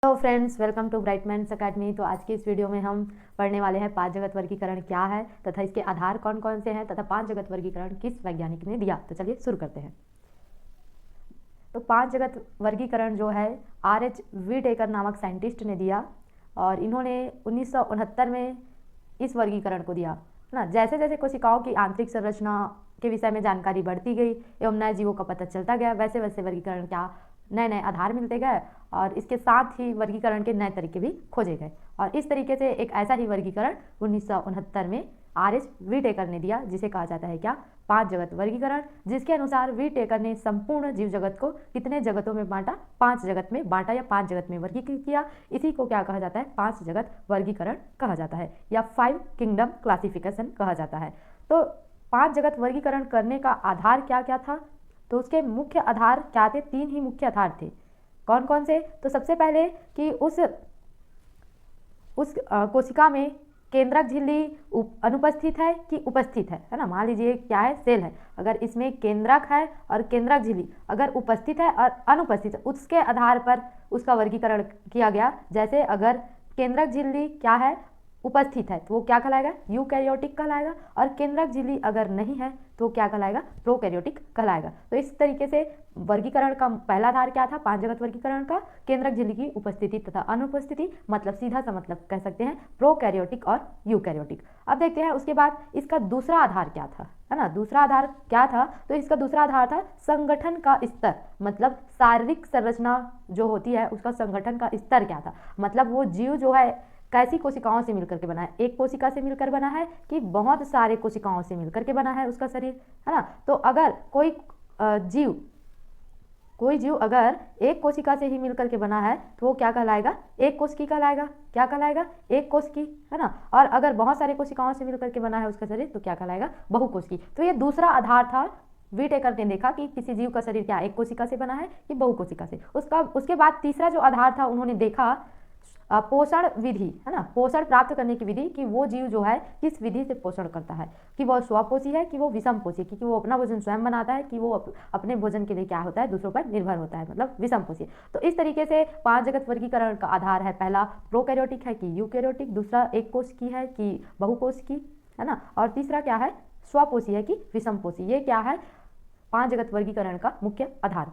Hello friends, welcome to Bright Minds Academy. तो आज की इस वीडियो में हम पढ़ने वाले हैं 5 जगत वर्गीकरण क्या है तथा इसके आधार कौन कौन से हैं तथा 5 जगत वर्गीकरण किस वैज्ञानिक ने दिया। तो चलिए शुरू करते हैं। तो 5 जगत वर्गीकरण जो है R.H. व्हिटेकर नामक साइंटिस्ट ने दिया और इन्होंने 1969 में इस वर्गीकरण को दिया ना। जैसे जैसे कोशिकाओं की आंतरिक संरचना के विषय में जानकारी बढ़ती गई एवं नए जीवों का पता चलता गया, वैसे वैसे वर्गीकरण क्या नए नए आधार मिलते गए और इसके साथ ही वर्गीकरण के नए तरीके भी खोजे गए। और इस तरीके से एक ऐसा ही वर्गीकरण 1969 में R.H. व्हिटेकर ने दिया, जिसे कहा जाता है क्या, 5 जगत वर्गीकरण। जिसके अनुसार व्हिटेकर ने संपूर्ण जीव जगत को कितने जगतों में बांटा, 5 जगत में बांटा या 5 जगत में वर्गीकृत किया। इसी को क्या कहा जाता है, 5 जगत वर्गीकरण कहा जाता है या 5 किंगडम क्लासिफिकेशन कहा जाता है। तो 5 जगत वर्गीकरण करने का आधार क्या क्या था, तो उसके मुख्य आधार क्या थे, 3 ही मुख्य आधार थे। कौन कौन से, तो सबसे पहले कि उस कोशिका में केंद्रक झिल्ली अनुपस्थित है कि उपस्थित है ना। मान लीजिए क्या है, सेल है, अगर इसमें केंद्रक है और केंद्रक झिल्ली अगर उपस्थित है और अनुपस्थित है, उसके आधार पर उसका वर्गीकरण किया गया। जैसे अगर केंद्रक झिल्ली क्या है, उपस्थित है, तो वो क्या कहलाएगा, यूकैरियोटिक कहलाएगा। और केंद्रक झिल्ली अगर नहीं है तो क्या कहलाएगा, प्रोकैरियोटिक कहलाएगा। तो इस तरीके से वर्गीकरण का पहला आधार क्या था 5 जगत वर्गीकरण का, केंद्रक झिल्ली की उपस्थिति तथा अनुपस्थिति, मतलब सीधा सा मतलब कह सकते हैं प्रोकैरियोटिक और यूकैरियोटिक। अब देखते हैं उसके बाद इसका दूसरा आधार क्या था, है ना। दूसरा आधार क्या था, तो इसका दूसरा आधार था संगठन का स्तर, मतलब शारीरिक संरचना जो होती है उसका संगठन का स्तर क्या था। मतलब वो जीव जो है कैसी कोशिकाओं से मिलकर के बना है, एक कोशिका से मिलकर बना है कि बहुत सारे कोशिकाओं से मिलकर के बना है उसका शरीर, है ना। तो अगर कोई जीव अगर एक कोशिका से ही मिलकर के बना है तो वो क्या कहलाएगा, एक कोशिकी कहलाएगा। क्या कहलाएगा, एक कोशिकी, है ना। और अगर बहुत सारे कोशिकाओं से मिलकर के बना है उसका शरीर तो क्या कहलाएगा, बहुकोशिकी। तो ये दूसरा आधार था। व्हिटेकर ने देखा कि किसी जीव का शरीर क्या एक कोशिका से बना है कि बहुकोशिका से। उसके बाद तीसरा जो आधार था, उन्होंने देखा पोषण विधि, है ना, पोषण प्राप्त करने की विधि, कि वो जीव जो है किस विधि से पोषण करता है, कि वो स्वपोषी है कि वो विषमपोषी, क्योंकि वो अपना भोजन स्वयं बनाता है कि वो अपने भोजन के लिए क्या होता है, दूसरों पर निर्भर होता है, मतलब विषमपोषी। तो इस तरीके से 5 जगत वर्गीकरण का आधार है, पहला प्रोकैरियोटिक है कि यूकैरियोटिक, दूसरा एक कोशिकी है कि बहुकोशिकी, है ना, और तीसरा क्या है, स्वपोषी है कि विषमपोषी। ये क्या है 5 जगत वर्गीकरण का मुख्य आधार।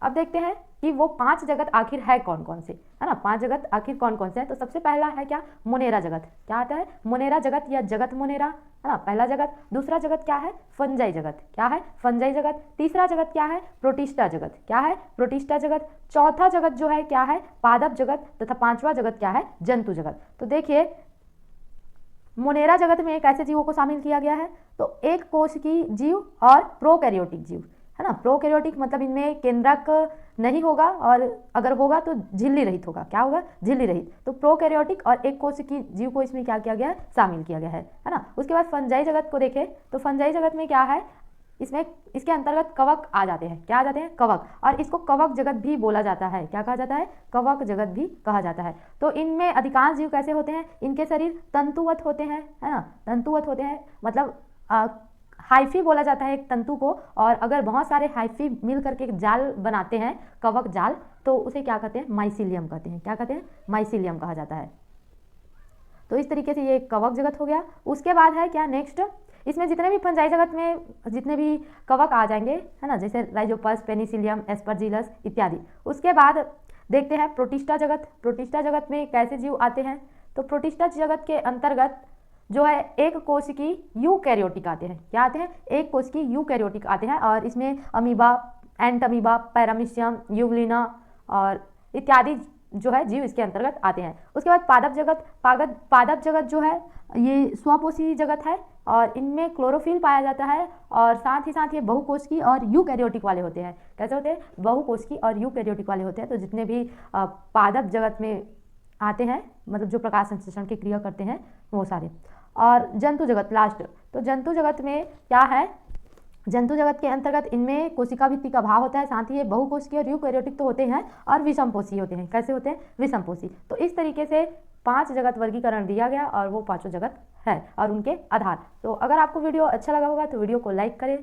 अब देखते हैं कि वो 5 जगत आखिर है कौन कौन से, है ना। 5 जगत आखिर कौन कौन से हैं, तो सबसे पहला है क्या, मोनेरा जगत। क्या आता है, मोनेरा जगत या जगत मोनेरा, है ना, पहला जगत। दूसरा जगत क्या है, फंजाई जगत। क्या है, फंजाई जगत। तीसरा जगत क्या है, प्रोटिस्टा जगत। क्या है, प्रोटिस्टा जगत। चौथा जगत जो है क्या है, पादप जगत, तथा 5वां जगत क्या है, जंतु जगत। तो देखिए मोनेरा जगत में कैसे जीवों को शामिल किया गया है, तो एक कोशिकी जीव और प्रोकैरियोटिक जीव, है ना। प्रोकैरियोटिक मतलब इनमें केंद्रक नहीं होगा और अगर होगा तो झिल्ली रहित होगा। क्या होगा, झिल्ली रहित। तो प्रोकैरियोटिक और एक कोशिकी जीव को इसमें क्या किया गया है, शामिल किया गया है ना। उसके बाद फंजाई जगत को देखें तो फंजाई जगत में क्या है, इसमें इसके अंतर्गत कवक आ जाते हैं। क्या आ जाते हैं, कवक। और इसको कवक जगत भी बोला जाता है। क्या कहा जाता है, कवक जगत भी कहा जाता है। तो इनमें अधिकांश जीव कैसे होते हैं, इनके शरीर तंतुवत होते हैं, है ना, तंतुवत होते हैं, मतलब हाइफी बोला जाता है एक तंतु को। और अगर बहुत सारे हाइफी मिल करके एक जाल बनाते हैं, कवक जाल, तो उसे क्या कहते हैं, माइसीलियम कहते हैं। क्या कहते हैं, माइसीलियम कहा जाता है। तो इस तरीके से ये कवक जगत हो गया। उसके बाद है क्या, नेक्स्ट इसमें जितने भी फंजाई जगत में जितने भी कवक आ जाएंगे, है ना, जैसे राइजोपस, पेनिसिलियम, एस्परजिलस इत्यादि। उसके बाद देखते हैं प्रोटिस्टा जगत। प्रोटिस्टा जगत में कैसे जीव आते हैं, तो प्रोटिस्टा जगत के अंतर्गत जो है एक कोशिकी यूकैरियोटिक आते हैं। क्या आते हैं, एक कोशिकी यूकैरियोटिक आते हैं। और इसमें अमीबा, एंट अमीबा, पैरामीशियम, यूग्लिना और इत्यादि जो है जीव इसके अंतर्गत आते हैं। उसके बाद पादप जगत। पादप जगत जो है ये स्वपोषी जगत है और इनमें क्लोरोफिल पाया जाता है और साथ ही साथ ये बहुकोशिकी और यूकैरियोटिक वाले होते हैं। कैसे होते हैं, बहुकोशिकी और यूकैरियोटिक वाले होते हैं। तो जितने भी पादप जगत में आते हैं, मतलब जो प्रकाश संश्लेषण की क्रिया करते हैं, वो सारे। और जंतु जगत लास्ट। तो जंतु जगत में क्या है, जंतु जगत के अंतर्गत इनमें कोशिका भित्ति का भाव होता है, साथ ही ये बहुकोशिकी और यूकैरियोटिक तो होते हैं और विषमपोषी होते हैं। कैसे होते हैं, विषमपोषी। तो इस तरीके से 5 जगत वर्गीकरण दिया गया और वो 5 जगत है और उनके आधार। तो अगर आपको वीडियो अच्छा लगा होगा तो वीडियो को लाइक करें,